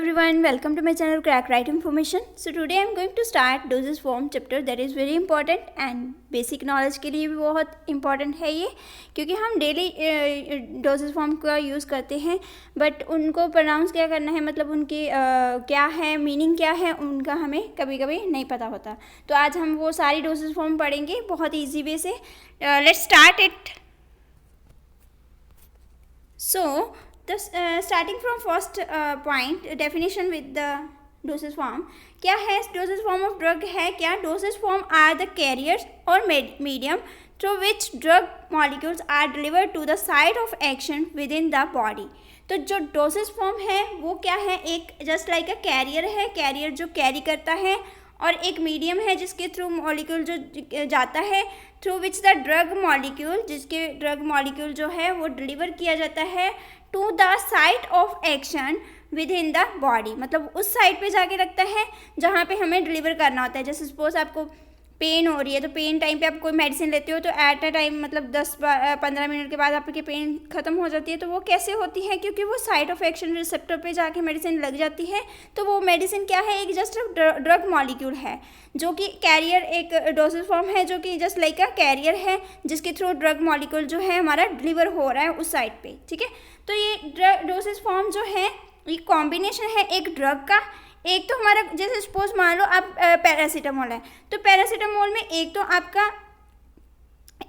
everyone, welcome to my channel Crack Right Information. So today I am going to start dosage form chapter that is very important and basic knowledge के लिए भी बहुत important है ये, क्योंकि हम daily dosage form का use करते हैं बट उनको प्रोनाउंस क्या करना है, मतलब उनकी क्या है, मीनिंग क्या है, उनका हमें कभी कभी नहीं पता होता। तो आज हम वो सारी डोसेज फॉर्म पढ़ेंगे बहुत ईजी वे से। Let's start it. So starting from first point, definition with the dosage form. क्या है dosage form of drug है क्या? Dosage form are the carriers or medium through which drug molecules are delivered to the site of action within the body. तो जो dosage form है वो क्या है, एक जस्ट लाइक अ कैरियर है, कैरियर जो कैरी करता है, और एक मीडियम है जिसके थ्रू मॉलिक्यूल जो जाता है, through which the drug molecule, जिसके ड्रग मॉलिक्यूल जो है वो डिलीवर किया जाता है to the site of action within the body, मतलब उस साइट पे जाके लगता है जहाँ पे हमें डिलीवर करना होता है। जैसे सपोज आपको पेन हो रही है तो पेन टाइम पे आप कोई मेडिसिन लेते हो तो एट अ टाइम मतलब 10-15 मिनट के बाद आपकी पेन ख़त्म हो जाती है। तो वो कैसे होती है, क्योंकि वो साइट ऑफ एक्शन रिसेप्टर पे जाके मेडिसिन लग जाती है। तो वो मेडिसिन क्या है, एक जस्ट ड्रग मॉलिक्यूल है जो कि कैरियर, एक डोसेज फॉर्म है जो कि जस्ट लाइक अ कैरियर है जिसके थ्रू ड्रग मॉलिक्यूल जो है हमारा डिलीवर हो रहा है उस साइट पे। ठीक है, तो ये डोसेज फॉर्म जो है ये कॉम्बिनेशन है एक ड्रग का, एक तो हमारा जैसे सपोज मान लो आप पैरासीटामोल है तो पैरासीटामोल में एक तो आपका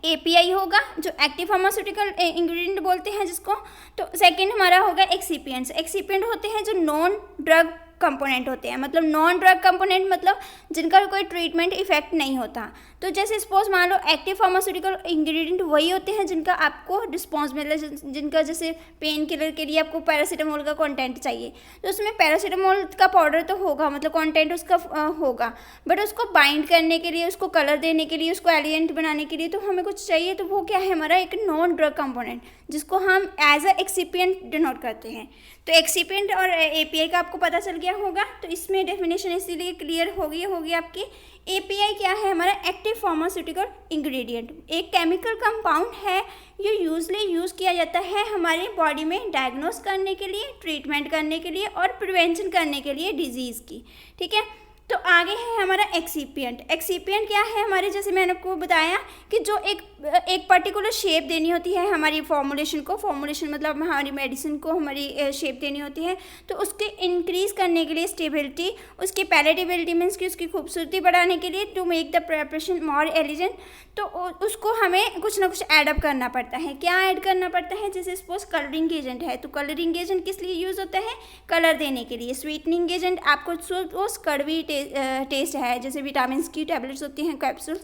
एपीआई होगा जो एक्टिव फार्मास्यूटिकल इंग्रेडिएंट बोलते हैं जिसको, तो सेकंड हमारा होगा एक्सिपिएंट्स। एक्सिपिएंट होते हैं जो नॉन ड्रग कंपोनेंट होते हैं, मतलब नॉन ड्रग कंपोनेंट मतलब जिनका कोई ट्रीटमेंट इफेक्ट नहीं होता। तो जैसे सपोज मान लो एक्टिव फार्मास्यूटिकल इंग्रेडिएंट वही होते हैं जिनका आपको रिस्पॉन्स मिले, जिनका जैसे पेन किलर के लिए आपको पैरासीटामोल का कंटेंट चाहिए तो उसमें पैरासीटामोल का पाउडर तो होगा, मतलब कंटेंट उसका होगा, बट उसको बाइंड करने के लिए, उसको कलर देने के लिए, उसको एलिगेंट बनाने के लिए तो हमें कुछ चाहिए। तो वो क्या है हमारा एक नॉन ड्रग कंपोनेंट जिसको हम एज अ एक्सिपिएंट डिनोट करते हैं। तो एक्सिपिएंट और एपीआई का आपको पता चल गया होगा, तो इसमें डेफिनेशन इसीलिए क्लियर होगी आपकी। एपीआई क्या है, हमारा एक्टिव फार्मास्यूटिकल इंग्रेडिएंट, एक केमिकल कंपाउंड है ये यूजली यूज़ किया जाता है हमारी बॉडी में डायग्नोस करने के लिए, ट्रीटमेंट करने के लिए और प्रिवेंशन करने के लिए डिजीज़ की। ठीक है, तो आगे है हमारा एक्सिपिएंट। एक्सिपिएंट क्या है हमारे, जैसे मैंने आपको बताया कि जो एक पर्टिकुलर शेप देनी होती है हमारी फॉर्मुलेशन को, फॉर्मुलेशन मतलब हमारी मेडिसिन को हमारी शेप देनी होती है, तो उसके इंक्रीज़ करने के लिए स्टेबिलिटी, उसकी पैलेटेबिलिटी मीन्स कि उसकी खूबसूरती बढ़ाने के लिए, to make the preparation more elegant, तो उसको हमें कुछ ना कुछ ऐडअप करना पड़ता है। क्या ऐड करना पड़ता है, जैसे सपोज कलरिंग एजेंट है तो कलरिंग एजेंट किस लिए यूज़ होता है, कलर देने के लिए। स्वीटनिंग एजेंट आपको सपोज कड़वी टेस्ट है, जैसे विटामिन की टैबलेट्स होती हैं कैप्सूल्स,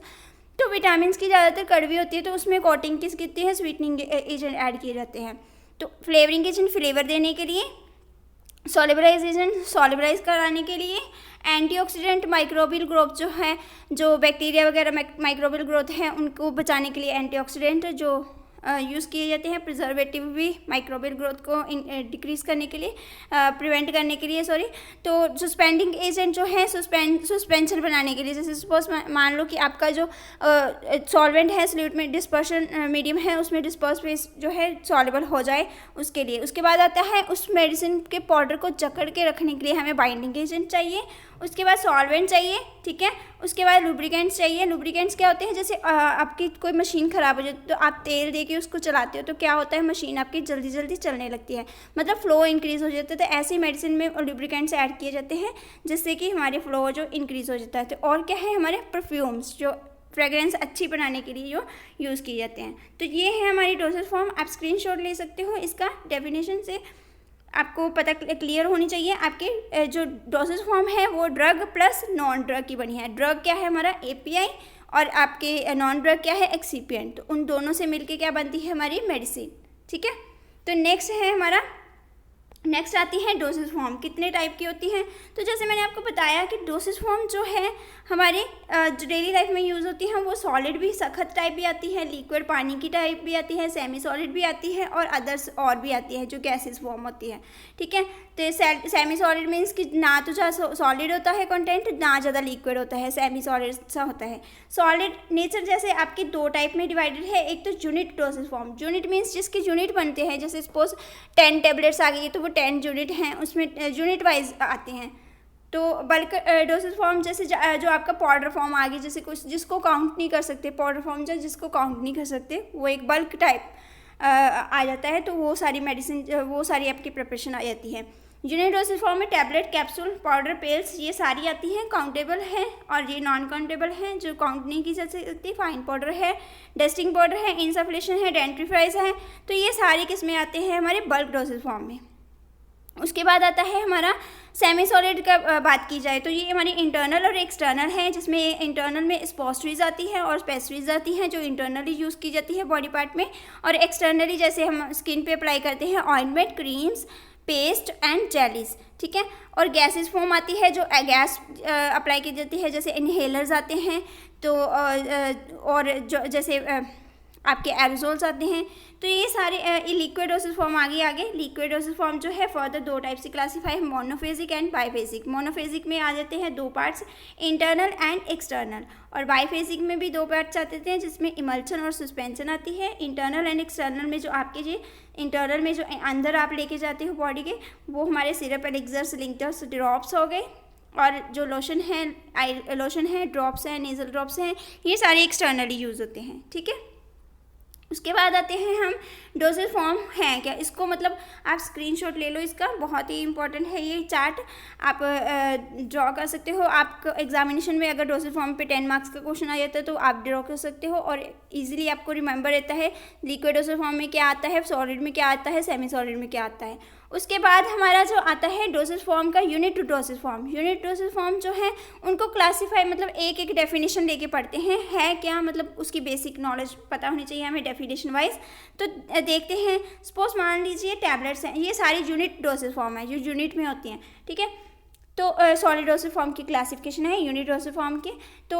तो विटामिन की ज़्यादातर कड़वी होती है तो उसमें कोटिंग कितनी है, स्वीटनिंग एजेंट ऐड किए जाते हैं। तो फ्लेवरिंग एजेंट फ्लेवर देने के लिए, सॉलिबलाइज एजेंट सॉलिबलाइज कराने के लिए, एंटीऑक्सीडेंट माइक्रोबियल ग्रोथ जो है, जो बैक्टीरिया वगैरह माइक्रोबियल ग्रोथ है उनको बचाने के लिए एंटीऑक्सीडेंट जो यूज़ किए जाते हैं। प्रिजर्वेटिव भी माइक्रोबियल ग्रोथ को डिक्रीज़ करने के लिए, प्रिवेंट करने के लिए सॉरी। तो सस्पेंडिंग एजेंट जो है सस्पेंशन बनाने के लिए, जैसे सपोज मान लो कि आपका जो सॉल्वेंट है सल्यूट में डिस्पर्शन मीडियम है उसमें डिस्पर्स फेस जो है सॉल्युबल हो जाए उसके लिए। उसके बाद आता है उस मेडिसिन के पाउडर को जकड़ के रखने के लिए हमें बाइंडिंग एजेंट चाहिए, उसके बाद सॉल्वेंट चाहिए। ठीक है, उसके बाद लुब्रिकेंट्स चाहिए। लुब्रिकेंट्स क्या होते हैं, जैसे आपकी कोई मशीन ख़राब हो जाती तो आप तेल दे के उसको चलाते हो तो क्या होता है, मशीन आपकी जल्दी जल्दी चलने लगती है, मतलब फ़्लो इंक्रीज़ हो जाता है। तो ऐसी मेडिसिन में लुब्रिकेंट्स ऐड किए जाते हैं जिससे कि हमारे फ़्लो जो इंक्रीज़ हो जाता है। तो और क्या है, हमारे परफ्यूम्स जो फ्रेगरेंस अच्छी बनाने के लिए जो यूज़ किए जाते हैं। तो ये है हमारी डोसेज फॉर्म, आप स्क्रीनशॉट ले सकते हो इसका, डेफिनेशन से आपको पता क्लियर होनी चाहिए। आपके जो डोसेज फॉर्म है वो ड्रग प्लस नॉन ड्रग की बनी है। ड्रग क्या है हमारा एपीआई और आपके नॉन ड्रग क्या है एक्सिपिएंट, तो उन दोनों से मिलके क्या बनती है हमारी मेडिसिन। ठीक है, तो नेक्स्ट आती है डोसेज फॉर्म। कितने टाइप की होती हैं, तो जैसे मैंने आपको बताया कि डोसेज फॉर्म जो है हमारी जो डेली लाइफ में यूज़ होती हैं वो सॉलिड भी, सख्त टाइप भी आती है, लिक्विड पानी की टाइप भी आती है, सेमी सॉलिड भी आती है और अदर्स और भी आती है जो गैसेस फॉर्म होती है। ठीक है, तो सेमी सॉलिड मीन्स कि ना तो ज़्यादा सॉलिड होता है कंटेंट, ना ज़्यादा लिक्विड होता है, सेमी सॉलिड सा होता है। सॉलिड नेचर जैसे आपकी दो टाइप में डिवाइडेड है, एक तो unit dosage form. Unit means जिसके यूनिट बनते हैं, जैसे सपोज 10 टेबलेट्स आ गई तो वो 10 यूनिट हैं उसमें यूनिट वाइज आते हैं। तो बल्क डोसेज फॉर्म जैसे जो आपका पाउडर फॉर्म आ गया, जैसे कुछ जिसको काउंट नहीं कर सकते, पाउडर फॉर्म जो जिसको काउंट नहीं कर सकते, वो एक बल्क टाइप आ जाता है। तो वो सारी मेडिसिन, वो सारी आपकी प्रिपरेशन आ जाती है। यूनिट डोसेज फॉर्म में टैबलेट, कैप्सूल, पाउडर, पिल्स, ये सारी आती हैं। काउंटेबल है और ये नॉन काउंटेबल है, जो काउंट नहीं की जा सकती। फाइन पाउडर है, डेस्टिंग पाउडर है, इंसफलेशन है, डेंट्रीफ्राइज है। तो ये सारे किस्में आते हैं हमारे बल्क डोसेज फॉर्म में। उसके बाद आता है हमारा सेमी सॉलिड का बात की जाए तो ये हमारी इंटरनल और एक्सटर्नल है, जिसमें इंटरनल में स्पोस्ट्रीज आती है और स्पेस्ट्रीज आती हैं जो इंटरनली यूज़ की जाती है बॉडी पार्ट में, और एक्सटर्नली जैसे हम स्किन पे अप्लाई करते हैं ointment, creams, paste and jellies, ठीक है। और गैसेस फॉर्म आती है जो गैस अप्लाई की जाती है, जैसे इनहेलर्स आते हैं, तो और जो जैसे आपके एरोजोल्स आते हैं। तो ये सारे लिक्विड डोसेज फॉर्म आगे लिक्विड डोसेज फॉर्म जो है फर्दर दो टाइप से क्लासीफाई है, मोनोफेजिक एंड बाईफेजिक। मोनोफेजिक में आ जाते हैं दो पार्ट्स, इंटरनल एंड एक्सटर्नल, और बाईफेजिक में भी दो पार्ट्स आते हैं जिसमें इमल्शन और सस्पेंशन आती है। इंटरनल एंड एक्सटर्नल में जो आपके जो इंटरनल में जो अंदर आप लेके जाते हो बॉडी के, वो हमारे सिरप, एलिक्सर्स, लिंक्टर्स, ड्रॉप्स हो गए, और जो लोशन है, आई लोशन है, ड्रॉप्स हैं, नेजल ड्रॉप्स हैं, ये सारे एक्सटर्नली यूज़ होते हैं, ठीक है। उसके बाद आते हैं हम डोसेज फॉर्म हैं क्या, इसको मतलब आप स्क्रीनशॉट ले लो, इसका बहुत ही इंपॉर्टेंट है ये चार्ट, आप ड्रॉ कर सकते हो। आपको एग्जामिनेशन में अगर डोसेज फॉर्म पे 10 मार्क्स का क्वेश्चन आ जाता है तो आप ड्रॉ कर सकते हो और इजीली आपको रिमेंबर रहता है लिक्विड डोसेज फॉर्म में क्या आता है, सॉलिड में क्या आता है, सेमी सॉलिड में क्या आता है। उसके बाद हमारा जो आता है डोसेज फॉर्म का unit to dosage form. Unit dosage form जो है उनको क्लासीफाई मतलब एक एक डेफिनेशन लेके पढ़ते हैं, है क्या मतलब उसकी बेसिक नॉलेज पता होनी चाहिए हमें डेफिनेशन वाइज। तो देखते हैं, सपोज मान लीजिए टैबलेट्स हैं, ये सारी यूनिट डोसेज फॉर्म है जो यूनिट में होती हैं, ठीक है। तो सॉलिड डोसेज फॉर्म की क्लासिफिकेशन है यूनिट डोसेज फॉर्म के। तो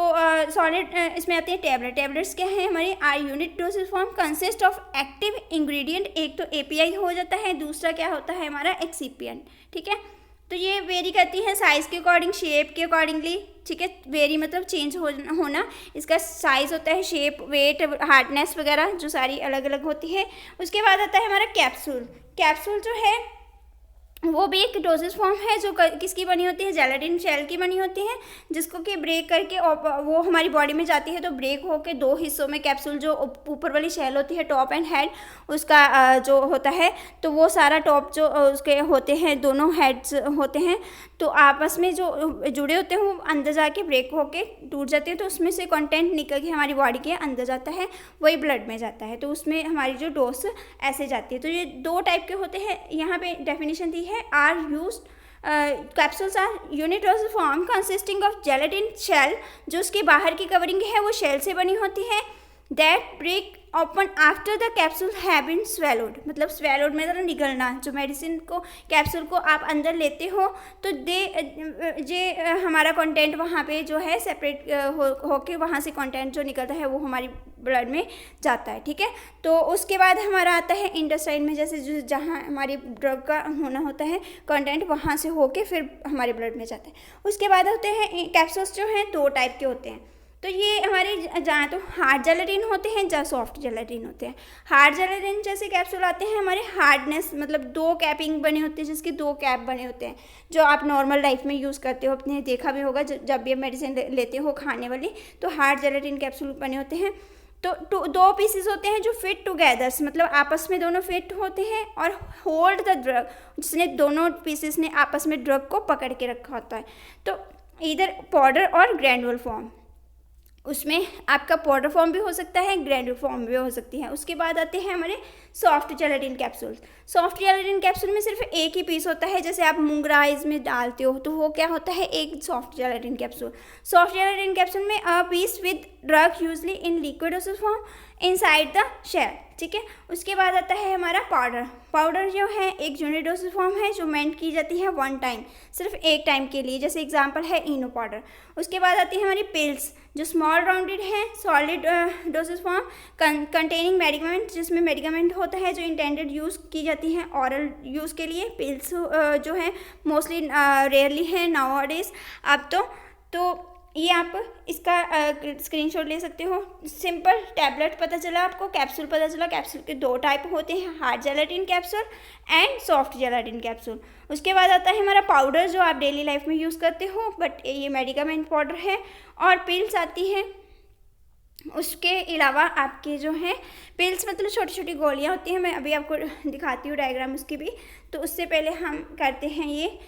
सॉलिड इसमें आते हैं टैबलेट। टैबलेट्स क्या है हमारे, unit dosage form consist of active ingredient, एक तो एपीआई हो जाता है, दूसरा क्या होता है हमारा एक्सिपिएंट, ठीक है। तो ये वेरी करती है साइज़ के अकॉर्डिंग, शेप के अकॉर्डिंगली, ठीक है। वेरी मतलब चेंज होना, इसका साइज़ होता है, शेप, वेट, हार्डनेस वगैरह जो सारी अलग अलग होती है। उसके बाद आता है हमारा कैप्सूल। कैप्सूल जो है वो भी एक डोसेज फॉर्म है जो किसकी बनी होती है, जेलेटिन शेल की बनी होती है, जिसको कि ब्रेक करके वो हमारी बॉडी में जाती है। तो ब्रेक होके दो हिस्सों में कैप्सूल, जो ऊपर वाली शेल होती है टॉप एंड हेड, उसका जो होता है, तो वो सारा टॉप जो उसके होते हैं, दोनों हेड्स होते हैं, तो आपस में जो जुड़े होते हैं वो अंदर जाके ब्रेक होके टूट जाते हैं। तो उसमें से कंटेंट निकल के हमारी बॉडी के अंदर जाता है, वही ब्लड में जाता है, तो उसमें हमारी जो डोज ऐसे जाती है। तो ये दो टाइप के होते हैं, यहाँ पे डेफिनेशन दी है, are used capsules are unit dosage form consisting of gelatin shell, जो उसकी बाहर की कवरिंग है वो शेल से बनी होती है, that break open after the capsule have been swallowed, मतलब स्वेलोड में मतलब निगलना, जो मेडिसिन को कैप्सूल को आप अंदर लेते हो तो हमारा कंटेंट वहाँ पे जो है सेपरेट होके वहाँ से कंटेंट जो निकलता है वो हमारी ब्लड में जाता है, ठीक है। तो उसके बाद हमारा आता है इंटेस्टाइन में, जैसे जहाँ हमारी ड्रग का होना होता है कंटेंट, वहाँ से होके फिर हमारे ब्लड में जाता है। उसके बाद होते हैं कैप्सूल्स, जो हैं दो टाइप के होते हैं। तो ये हमारे जहाँ तो हार्ड जेलेटिन होते हैं, जहाँ सॉफ्ट जेलेटिन होते हैं। हार्ड जेलेटिन जैसे कैप्सूल आते हैं हमारे हार्डनेस, मतलब दो कैपिंग बने होते हैं, जिसके दो कैप बने होते हैं, जो आप नॉर्मल लाइफ में यूज़ करते हो, अपने देखा भी होगा जब भी मेडिसिन लेते हो खाने वाली, तो हार्ड जेलेटिन कैप्सूल बने होते हैं। तो दो पीसेस होते हैं जो फिट टुगेदर्स, मतलब आपस में दोनों फिट होते हैं, और होल्ड द ड्रग, जिसने दोनों पीसेस ने आपस में ड्रग को पकड़ के रखा होता है। तो इधर पाउडर और ग्रैनुअल फॉर्म, उसमें आपका पाउडर फॉर्म भी हो सकता है, ग्रैनुअल फॉर्म भी हो सकती है। उसके बाद आते हैं हमारे soft gelatin capsule. Soft gelatin capsule में सिर्फ एक ही पीस होता है, जैसे आप मूंगरा इसमें डालते हो तो वो क्या होता है, एक soft gelatin capsule. Soft gelatin capsule में a piece with drug usually in liquid dosage form inside the shell, ठीक है। उसके बाद आता है हमारा पाउडर। पाउडर जो है एक यूनिट डोसेज फॉर्म है जो मेंट की जाती है वन टाइम, सिर्फ एक टाइम के लिए, जैसे एग्जांपल है इनो पाउडर। उसके बाद आती है हमारी पिल्स, जो स्मॉल राउंडेड है, solid dosage form containing medicament, जिसमें मेडिकामेंट होता है जो इंटेंडेड यूज़ की जाती हैं ऑरल यूज़ के लिए। पिल्स जो है मोस्टली रेयरली है नाउ डेज अब तो ये आप इसका स्क्रीनशॉट ले सकते हो। सिंपल टैबलेट पता चला आपको, कैप्सूल पता चला। कैप्सूल के 2 टाइप होते हैं, hard gelatin capsule and soft gelatin capsule. उसके बाद आता है हमारा पाउडर जो आप डेली लाइफ में यूज़ करते हो, बट ये मेडिकामेंट पाउडर है। और पिल्स आती हैं। उसके अलावा आपके जो हैं पिल्स मतलब छोटी छोटी गोलियां होती हैं, मैं अभी आपको दिखाती हूँ डायग्राम उसकी भी। तो उससे पहले हम करते हैं ये,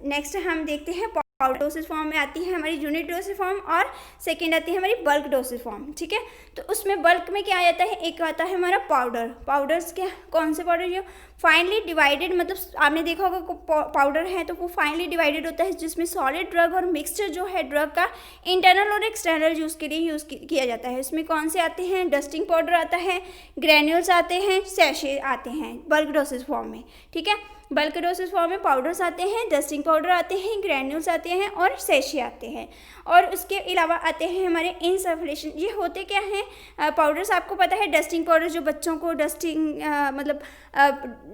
नेक्स्ट हम देखते हैं पाउडर डोसेज फॉर्म में आती है हमारी यूनिट डोसेज फॉर्म, और सेकंड आती है हमारी बल्क डोसेज फॉर्म। ठीक है, तो उसमें बल्क में क्या आ जाता है, एक आता है हमारा पाउडर। पाउडर्स क्या, कौन से पाउडर, जो फाइनली डिवाइडेड, मतलब आपने देखा होगा पाउडर है तो वो फाइनली डिवाइडेड होता है, जिसमें सॉलिड ड्रग और मिक्सचर जो है ड्रग का इंटरनल और एक्सटर्नल यूज़ के लिए यूज़ किया जाता है। इसमें कौन से आते हैं, डस्टिंग पाउडर आता है, ग्रैन्यूल्स आते हैं, सैशे आते हैं बल्क डोसेज फॉर्म में। ठीक है, बल्क डोसेज फॉर्म में पाउडर्स आते हैं, डस्टिंग पाउडर आते हैं, ग्रैन्यूल्स आते हैं और सैशे आते हैं। और उसके अलावा आते हैं हमारे इनसफिशिएंट। ये होते क्या हैं पाउडर्स, आपको पता है डस्टिंग पाउडर जो बच्चों को डस्टिंग मतलब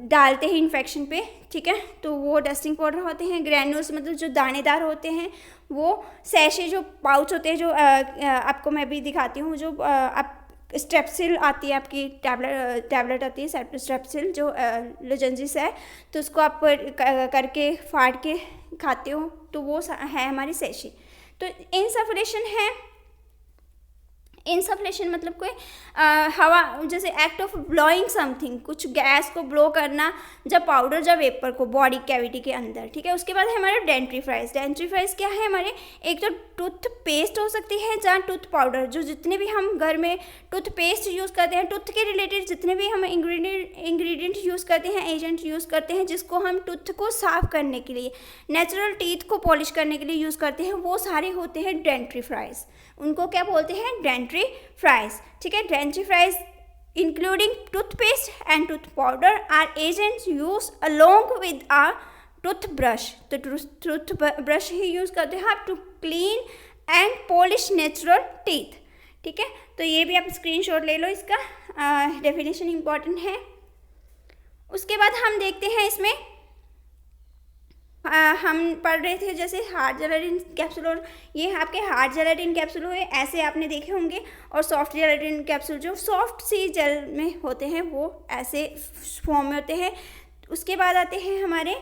डालते हैं इन्फेक्शन पे। ठीक है, तो वो डस्टिंग पाउडर होते हैं। ग्रैन्यूल्स मतलब जो दानेदार होते हैं, वो सैशे जो पाउच होते हैं, जो आपको मैं भी दिखाती हूँ, जो आप स्ट्रेप्सिल आती है आपकी टैबलेट आती है स्ट्रेप्सिल जो लोजेंजिस है, तो उसको आप करके फाड़ के खाते हो, तो वो है हमारी सैशे। तो इनसफिशिएंट है, इनसफिशिएंट मतलब कोई हवा, जैसे एक्ट ऑफ ब्लोइंग समथिंग, कुछ गैस को ब्लो करना, जब पाउडर जब वेपर को बॉडी कैविटी के अंदर। ठीक है, उसके बाद है हमारे डेंट्रीफ्राइज। डेंट्रीफ्राइज क्या है हमारे, एक तो टूथ पेस्ट हो सकती है जहाँ टूथ पाउडर, जो जितने भी हम घर में टूथ पेस्ट यूज़ करते हैं, टूथ के रिलेटेड जितने भी हम इंग्रेडिएंट यूज़ करते हैं, एजेंट यूज़ करते हैं, जिसको हम टूथ को साफ करने के लिए, नेचुरल टीथ को पॉलिश करने के लिए यूज़ करते हैं, वो सारे होते हैं डेंट्रीफ्राइज। उनको क्या बोलते हैं, डेंट्रीफ्राइज। ठीक है, dentifrice including toothpaste and tooth powder are agents used along with a tooth brush. तो टूथ ब्रश ही यूज़ करते हैं आप to clean and polish natural teeth. ठीक है, तो ये भी आप स्क्रीनशॉट ले लो, इसका डेफिनेशन इम्पॉर्टेंट है। उसके बाद हम देखते हैं इसमें हम पढ़ रहे थे जैसे हार्ड जेलेटिन कैप्सूल, और ये आपके हार्ड जेलेटिन कैप्सूल हुए ऐसे आपने देखे होंगे, और सॉफ्ट जेलेटिन कैप्सूल जो सॉफ्ट सी जेल में होते हैं वो ऐसे फॉर्म में होते हैं। उसके बाद आते हैं हमारे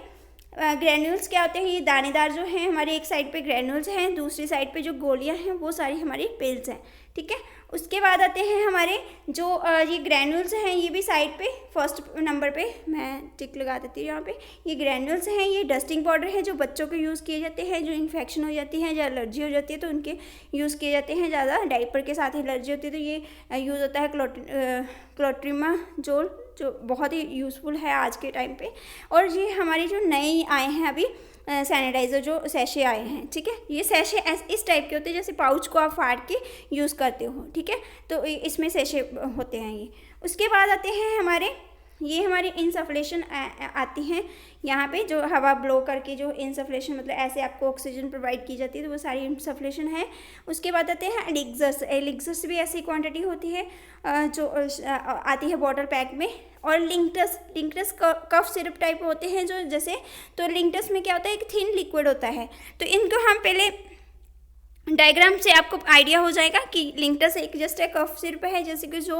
ग्रैन्यूल्स। क्या होते हैं, ये दानेदार जो हैं हमारे, एक साइड पे ग्रैन्यूल्स हैं, दूसरी साइड पे जो गोलियां हैं वो सारी हमारी पिल्स हैं। ठीक है, उसके बाद आते हैं हमारे जो ये ग्रैन्यूल्स हैं, ये भी साइड पे फर्स्ट नंबर पे मैं टिक लगा देती हूँ यहाँ पे। ये ग्रैन्यूल्स हैं, ये डस्टिंग पाउडर है जो बच्चों के यूज़ किए जाते हैं, जो इन्फेक्शन हो जाती है या एलर्जी हो जाती है तो उनके यूज़ किए जाते हैं। ज़्यादा डायपर के साथ एलर्जी होती है तो ये यूज़ होता है क्लोट्रिमाजोल, जो बहुत ही यूज़फुल है आज के टाइम पे। और ये हमारी जो नए आए हैं अभी सैनिटाइज़र जो सैशे आए हैं। ठीक है, ये सैशे इस टाइप के होते हैं जैसे पाउच को आप फाड़ के यूज़ करते हो। ठीक है, तो इसमें सैशे होते हैं ये। उसके बाद आते हैं हमारे, ये हमारी इनसफलेशन आती हैं यहाँ पे, जो हवा ब्लो करके जो इनसफलेशन मतलब ऐसे आपको ऑक्सीजन प्रोवाइड की जाती है, तो वो सारी इनसफलेशन है। उसके बाद आते हैं एलिक्सर्स। एलिक्सर्स भी ऐसी क्वांटिटी होती है जो आती है बॉटल पैक में। और linctus, linctus cough syrup type होते हैं जो जैसे, तो लिंक्टस में क्या होता है, एक थिन लिक्विड होता है। तो इनको हम पहले डायग्राम से आपको आइडिया हो जाएगा कि लिंक्टस एक जस्ट एक कफ सिरप है, जैसे कि जो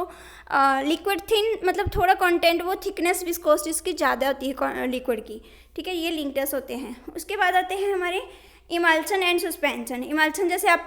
लिक्विड थिन मतलब थोड़ा कंटेंट वो थिकनेस विस्कोसिटी इसकी ज़्यादा होती है लिक्विड की। ठीक है, ये लिंक्टस होते हैं। उसके बाद आते हैं हमारे इमल्शन एंड सस्पेंशन। इमल्शन जैसे आप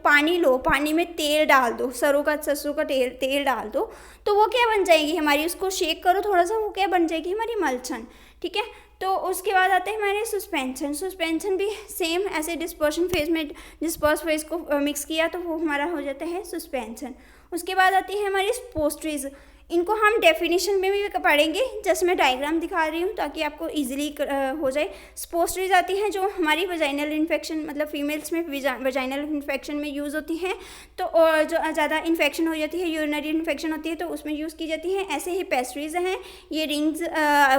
पानी लो, पानी में तेल डाल दो, सरसों का तेल डाल दो, तो वो क्या बन जाएगी हमारी, उसको शेक करो थोड़ा सा, वो क्या बन जाएगी हमारी इमल्शन। ठीक है, तो उसके बाद आते हैं हमारे सस्पेंशन। सस्पेंशन भी सेम ऐसे डिस्पर्शन फेज में, डिस्पर्स फेज को मिक्स किया तो वो हमारा हो जाता है सस्पेंशन। उसके बाद आती है हमारी स्पोस्ट्रीज। इनको हम डेफिनेशन में भी पढ़ेंगे, जैसे मैं डायग्राम दिखा रही हूँ ताकि आपको इजीली हो जाए। स्पोस्ट्रीज आती हैं जो हमारी वजाइनल इन्फेक्शन मतलब फीमेल्स में वजाइनल इन्फेक्शन में यूज़ होती हैं, तो जो ज़्यादा इन्फेक्शन हो जाती है, यूरिनरी इन्फेक्शन होती है तो उसमें यूज़ की जाती हैं। ऐसे ही पेस्ट्रीज हैं, ये रिंग्स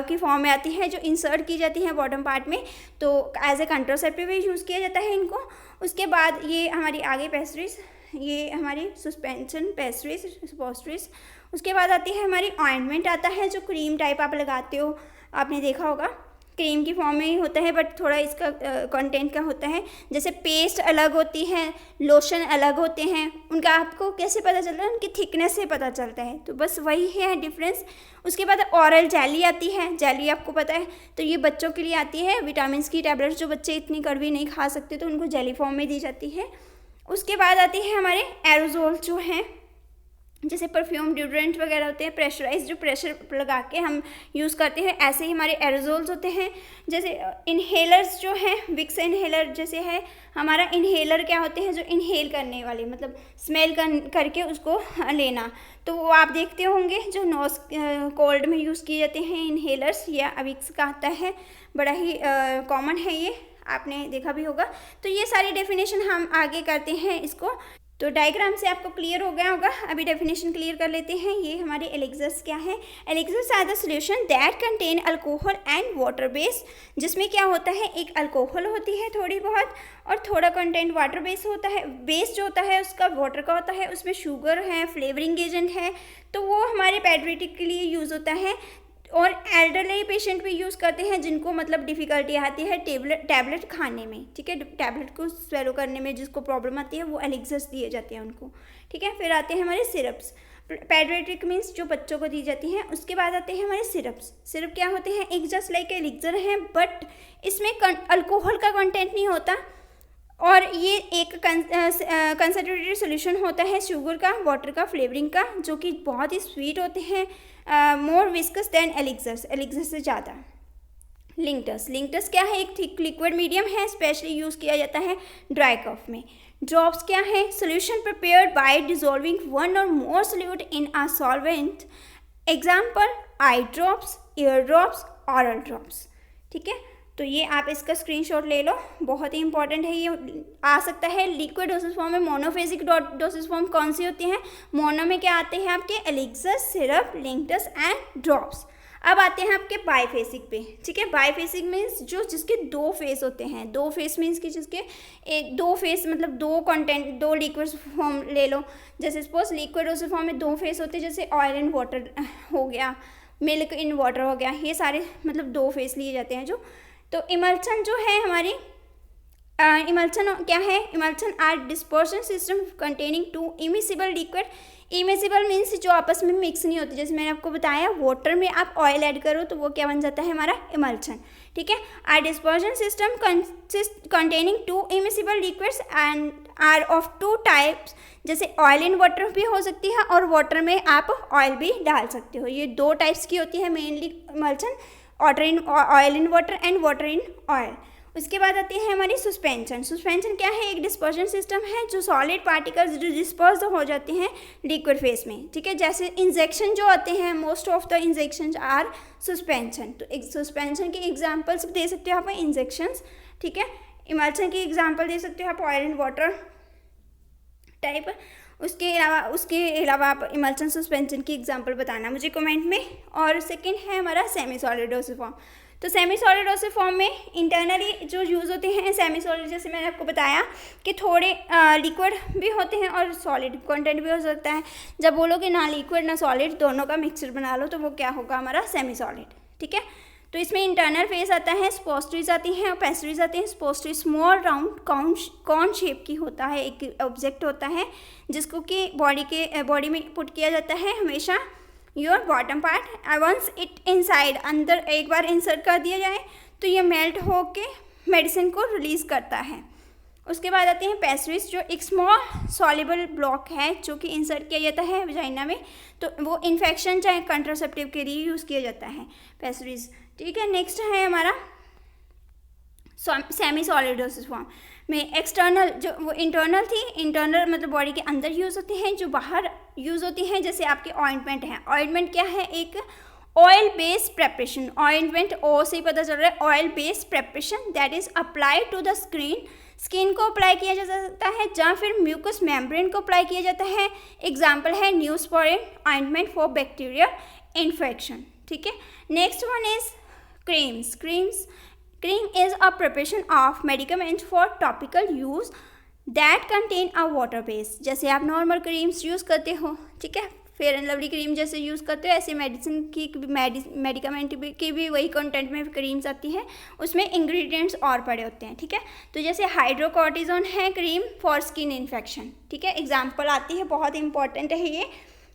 की फॉर्म में आती है जो इंसर्ट की जाती हैं बॉटम पार्ट में, तो एज ए कंट्रासेप्टिव भी यूज़ किया जाता है इनको। उसके बाद ये हमारी आगे पेस्ट्रीज, ये हमारी सस्पेंशन पेस्ट्रीज स्पोस्ट्रीज। उसके बाद आती है हमारी ऑइंटमेंट आता है जो क्रीम टाइप आप लगाते हो, आपने देखा होगा। क्रीम की फॉर्म में ही होता है, बट थोड़ा इसका कंटेंट का होता है। जैसे पेस्ट अलग होती है, लोशन अलग होते हैं, उनका आपको कैसे पता चलता है? उनकी थिकनेस से पता चलता है। तो बस वही है डिफरेंस। उसके बाद ऑरल जेली आती है, जेली आपको पता है, तो ये बच्चों के लिए आती है, विटामिन की टैबलेट्स, जो बच्चे इतनी कड़वी नहीं खा सकते तो उनको जेली फॉर्म में दी जाती है। उसके बाद आती है हमारे एरोजोल, जो हैं जैसे परफ्यूम, डिओड्रेंट वगैरह होते हैं, प्रेशराइज, जो प्रेशर लगा के हम यूज़ करते हैं, ऐसे ही हमारे एरोजोल्स होते हैं। जैसे इन्हेलर्स जो हैं, विक्स इन्हेलर जैसे है हमारा, इन्हेलर क्या होते हैं? जो इन्हेल करने वाले, मतलब स्मेल करके उसको लेना। तो वो आप देखते होंगे जो नोज कोल्ड में यूज़ किए जाते हैं इन्हेलर्स, या विक्स का आता है, बड़ा ही कॉमन है, ये आपने देखा भी होगा। तो ये सारी डेफिनेशन हम आगे करते हैं इसको। तो डायग्राम से आपको क्लियर हो गया होगा। अभी डेफिनेशन क्लियर कर लेते हैं। ये हमारे एलिक्सर्स क्या है? Elixirs are the solution that contain alcohol and water base, जिसमें क्या होता है, एक अल्कोहल होती है थोड़ी बहुत, और थोड़ा कंटेंट वाटर बेस होता है। बेस जो होता है उसका वाटर का होता है, उसमें शुगर है, फ्लेवरिंग एजेंट है, तो वो हमारे पैडियाट्रिक के लिए यूज़ होता है। और एल्डरली पेशेंट भी यूज़ करते हैं जिनको मतलब डिफ़िकल्टी आती है टैबलेट खाने में, ठीक है, टैबलेट को स्वेलो करने में जिसको प्रॉब्लम आती है, वो एलिक्सर्स दिए जाते हैं उनको, ठीक है। फिर आते हैं हमारे सिरप्स। पैडियाट्रिक मीन्स जो बच्चों को दी जाती हैं। उसके बाद आते हैं हमारे सिरप्स। सिरप क्या होते हैं? एक जस्ट लाइक एलिक्सर हैं, बट इसमें अल्कोहल का कंटेंट नहीं होता, और ये एक कंसनट्रेटेड सोल्यूशन होता है शुगर का, वाटर का, फ्लेवरिंग का, जो कि बहुत ही स्वीट होते हैं, more viscous than elixirs, elixir से ज़्यादा। लिंक्टस, लिंक्टस क्या है? एक थिक लिक्विड मीडियम है, स्पेशली यूज़ किया जाता है ड्राई कफ में। ड्रॉप्स क्या है? Solution prepared by dissolving one or more solute in a solvent. Example eye drops, ear drops, oral drops, ठीक है। तो ये आप इसका स्क्रीनशॉट ले लो, बहुत ही इंपॉर्टेंट है। ये आ सकता है लिक्विड डोसेज फॉर्म में। मोनोफेजिक डोसेज फॉर्म कौन सी होती हैं? मोनो में क्या आते हैं आपके? Elixir, syrup, linctus and drops. अब आते हैं आपके बाईफेसिक पे, ठीक है। बाईफेसिक मीन्स जो जिसके दो फेस होते हैं। दो फेस मीन्स कि जिसके एक दो फेस, मतलब दो कंटेंट, दो लिक्विड फॉर्म ले लो। जैसे सपोज लिक्विड डोसेज फॉर्म में दो फेस होते हैं, जैसे ऑयल एंड वाटर हो गया, मिल्क इन वाटर हो गया, ये सारे मतलब दो फेस लिए जाते हैं जो। तो इमल्शन जो है हमारी, इमल्शन क्या है? Emulsion are dispersion system containing two immiscible liquid. Immiscible means जो आपस में मिक्स नहीं होती। जैसे मैंने आपको बताया, वाटर में आप ऑयल ऐड करो तो वो क्या बन जाता है? हमारा इमल्शन, ठीक है। Are dispersion system containing two immiscible liquids and are of two types. जैसे ऑयल इन वाटर भी हो सकती है, और वाटर में आप ऑयल भी डाल सकते हो। ये दो टाइप्स की होती है mainly emulsion, oil in water and water in oil. उसके बाद आती है हमारी सस्पेंशन। सस्पेंशन क्या है? एक डिस्पर्शन सिस्टम है जो सॉलिड पार्टिकल्स जो डिस्पर्स हो जाते हैं लिक्विड फेस में, ठीक है। जैसे इंजेक्शन जो आते हैं, most of the injection are suspension. तो एक सस्पेंशन के एग्जांपल्स दे सकते हो आप इंजेक्शंस, ठीक है। इमल्शन की एग्जांपल दे सकते हो आप ऑयल एंड वाटर टाइप। उसके अलावा आप इमल्शन सस्पेंशन की एग्जांपल बताना मुझे कमेंट में। और सेकंड है हमारा सेमी सॉलिड डोसेज फॉर्म। तो सेमी सॉलिड डोसेज फॉर्म में इंटरनली जो यूज़ होते हैं सेमी सॉलिड, जैसे मैंने आपको बताया कि थोड़े लिक्विड भी होते हैं और सॉलिड कंटेंट भी हो सकता है। जब बोलोगे ना लिक्विड ना सॉलिड, दोनों का मिक्सचर बना लो, तो वो क्या होगा? हमारा सेमी सॉलिड, ठीक है। तो इसमें इंटरनल फेस आता है, स्पोस्ट्रीज आती हैं और पेस्ट्रीज आती हैं। स्पोस्ट्री स्मॉल राउंड कॉर्न शेप की होता है, एक ऑब्जेक्ट होता है जिसको कि बॉडी में पुट किया जाता है हमेशा। Your bottom part once it inside, अंदर एक बार इंसर्ट कर दिया जाए तो ये मेल्ट होके मेडिसिन को रिलीज़ करता है। उसके बाद आते हैं पेस्ट्रीज, जो एक स्मॉल सॉल्युबल ब्लॉक है जो कि इंसर्ट किया जाता है वजाइना में, तो वो इन्फेक्शन चाहे कंट्रासेप्टिव के लिए यूज़ किया जाता है पेस्ट्रीज, ठीक है। नेक्स्ट है हमारा सेमी सॉलिड डोसेज फॉर्म में एक्सटर्नल, जो वो इंटरनल थी, इंटरनल मतलब बॉडी के अंदर यूज़ होती हैं, जो बाहर यूज़ होती हैं जैसे आपके ऑइंटमेंट हैं। ऑइंटमेंट क्या है? एक oil based preparation. Ointment O से ही पता चल रहा है, oil based preparation that is apply to the skin को अप्लाई किया जा सकता है, या फिर म्यूकस मेम्ब्रेन को अप्लाई किया जाता है। एग्जाम्पल है Neosporin ointment for bacterial infection, ठीक है। Next one is creams. Cream is a preparation of medicament for topical use that contain a water base. जैसे आप नॉर्मल क्रीम्स यूज़ करते हो, ठीक है, फेयर एंड लवली क्रीम जैसे यूज़ करते हो, ऐसे मेडिसिन की मेडिकामेंट की भी वही कंटेंट में क्रीम्स आती है, उसमें इंग्रेडिएंट्स और पड़े होते हैं, ठीक है। तो जैसे हाइड्रोकॉर्टिजोन है क्रीम फॉर स्किन इन्फेक्शन, ठीक है, एग्जाम्पल आती है, बहुत इंपॉर्टेंट है ये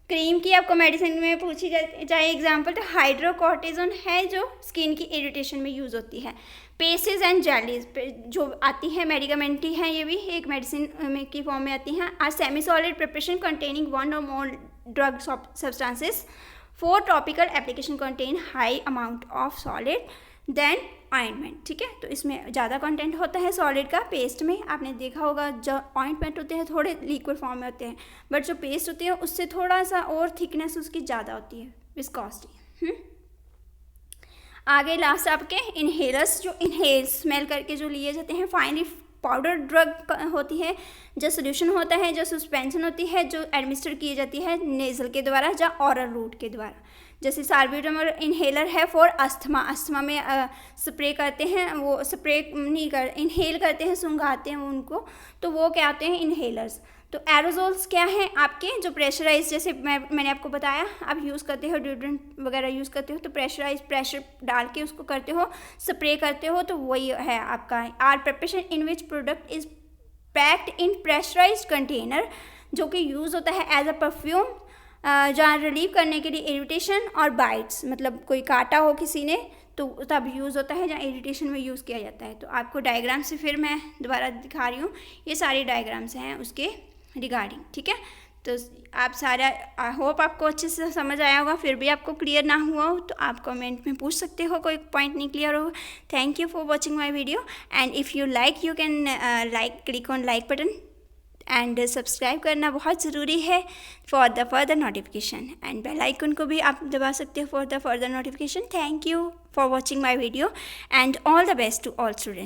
क्रीम की, आपको मेडिसिन में पूछी जाए एग्जाम्पल, तो हाइड्रोकॉर्टिजोन है जो स्किन की इरिटेशन में यूज़ होती है। पेसेस एंड जेलीज जो आती है मेडिकामेंटी है, ये भी एक मेडिसिन की फॉर्म में आती हैं। Are semi solid preparation containing one or more drug substances for topical application contain high amount of solid than ointment, ठीक है। तो इसमें ज़्यादा कंटेंट होता है सॉलिड का, पेस्ट में आपने देखा होगा जो ऑइंटमेंट होते हैं थोड़े लिक्विड फॉर्म में होते हैं, बट जो पेस्ट होती है उससे थोड़ा सा और थिकनेस उसकी ज़्यादा होती है, विस्कोसिटी। आगे लास्ट आपके इनहेलर्स, जो इनहेल स्मेल करके जो लिए जाते हैं, फाइनली पाउडर ड्रग होती है, जो सोल्यूशन होता है, जो सस्पेंशन होती है, जो एडमिनिस्टर की जाती है नेज़ल के द्वारा या ऑरल रूट के द्वारा। जैसे साल्ब्यूटामोल इनहेलर है फॉर अस्थमा, अस्थमा में स्प्रे करते हैं, वो स्प्रे नहीं कर इनहेल करते हैं, सूंघाते हैं उनको, तो वो क्या होते हैं इनहेलर्स। तो एरोजोल्स क्या हैं आपके, जो प्रेशराइज, जैसे मैंने आपको बताया, आप यूज़ करते हो डिओड्रेंट वगैरह यूज़ करते हो तो प्रेशर डाल के उसको करते हो, स्प्रे करते हो, तो वही है आपका। Are preparation in which product is packed in pressurize container, जो कि यूज़ होता है एज अ परफ्यूम, जहाँ रिलीव करने के लिए इरिटेशन और बाइट्स, मतलब कोई काटा हो किसी ने तो तब यूज़ होता है, जहाँ इरिटेशन में यूज़ किया जाता है। तो आपको डायग्राम से फिर मैं दोबारा दिखा रही हूँ, ये सारी डायग्राम्स हैं उसके रिगार्डिंग, ठीक है। तो आप सारा, आई होप आपको अच्छे से समझ आया होगा, फिर भी आपको क्लियर ना हुआ हो तो आप कमेंट में पूछ सकते हो, कोई पॉइंट नहीं क्लियर हो। Thank you for watching my video, and if you like you can click on like button, and subscribe करना बहुत ज़रूरी है for the further notification, and bell icon को भी आप दबा सकते हो for the further notification. Thank you for watching my video, and all the best to all student.